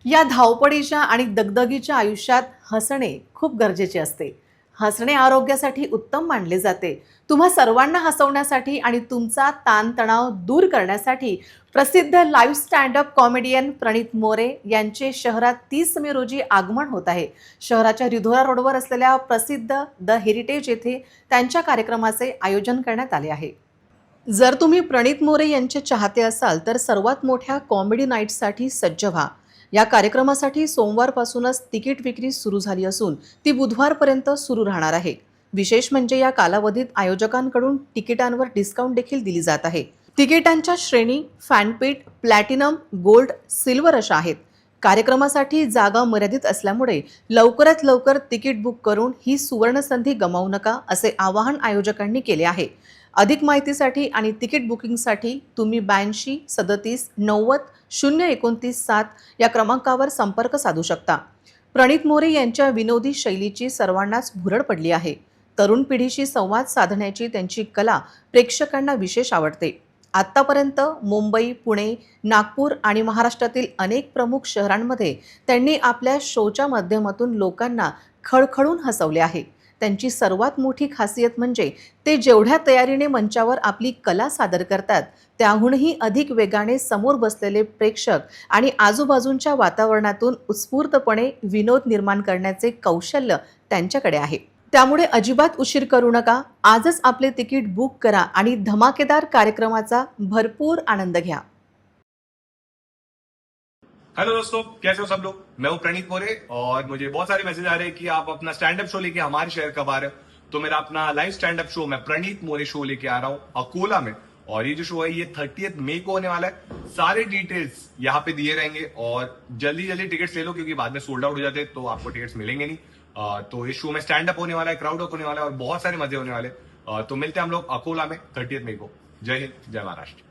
या धावपळीच्या आणि दगदगीच्या आयुष्यात हसणे खूप गरजेचे असते. हसणे आरोग्यासाठी उत्तम मानले जाते. तुम्हा सर्वांना हसवण्यासाठी आणि तुमचा ताणतणाव दूर करण्यासाठी प्रसिद्ध लाईव्ह स्टँडअप कॉमेडियन प्रणित मोरे यांचे शहरात 30 मे रोजी आगमन होत आहे. शहराच्या रिधोरा रोडवर असलेल्या प्रसिद्ध द हेरिटेज येथे त्यांच्या कार्यक्रमाचे आयोजन करण्यात आले आहे. जर तुम्ही प्रणित मोरे यांचे चाहते असाल तर सर्वात मोठ्या कॉमेडी नाईटसाठी सज्ज व्हा. या कार्यक्रमासाठी सोमवारपासूनच तिकीट विक्री सुरू झाली असून ती बुधवारपर्यंत सुरू राहणार आहे. विशेष म्हणजे या कालावधीत आयोजकांकडून तिकिटांवर डिस्काउंट देखील दिली जात आहे. तिकिटांच्या श्रेणी फॅनपीट, प्लॅटिनम, गोल्ड, सिल्वर अशा आहेत. कार्यक्रमासाठी जागा मर्यादित असल्यामुळे लवकरात लवकर तिकीट बुक करून ही सुवर्ण संधी गमावू नका असे आवाहन आयोजकांनी केले आहे. अधिक माहितीसाठी आणि तिकीट बुकिंगसाठी तुम्ही 82 37 90 029 7 या क्रमांकावर संपर्क साधू शकता. प्रणित मोरे यांच्या विनोदी शैलीची सर्वांनाच भुरळ पडली आहे. तरुण पिढीशी संवाद साधण्याची त्यांची कला प्रेक्षकांना विशेष आवडते. आत्तापर्यंत मुंबई, पुणे, नागपूर आणि महाराष्ट्रातील अनेक प्रमुख शहरांमध्ये त्यांनी आपल्या शोच्या माध्यमातून लोकांना खळखळून हसवले आहे. त्यांची सर्वात मोठी खासियत म्हणजे ते जेवढ्या तयारीने मंचावर आपली कला सादर करतात त्याहूनही अधिक वेगाने समोर बसलेले प्रेक्षक आणि आजूबाजूच्या वातावरणातून उत्स्फूर्तपणे विनोद निर्माण करण्याचे कौशल्य त्यांच्याकडे आहे. त्यामुळे अजिबात उशीर करू नका. आजच आपले तिकीट बुक करा आणि धमाकेदार कार्यक्रमाचा भरपूर आनंद घ्या. हेलो दोस्तों, कैसे हो सब लोग। मैं हूं प्रणीत मोरे और मुझे बहुत सारे मैसेज आ रहे हैं कि आप अपना स्टैंड अप शो लेके हमारे शहर कब आ रहे हो। तो मेरा अपना लाइव स्टैंड अप शो मैं प्रणीत मोरे शो लेके आ रहा हूं अकोला में। और ये जो शो है ये 30 मई को होने वाला है। सारे डिटेल्स यहाँ पे दिए रहेंगे और जल्दी जल्दी टिकट्स ले लो क्योंकि बाद में सोल्ड आउट हो जाते हैं तो आपको टिकट्स मिलेंगे नहीं। तो इस शो में स्टैंड अप होने वाला है, क्राउड अप होने वाला है और बहुत सारे मजे होने वाले। तो मिलते हैं हम लोग अकोला में 30 मई को। जय हिंद, जय महाराष्ट्र।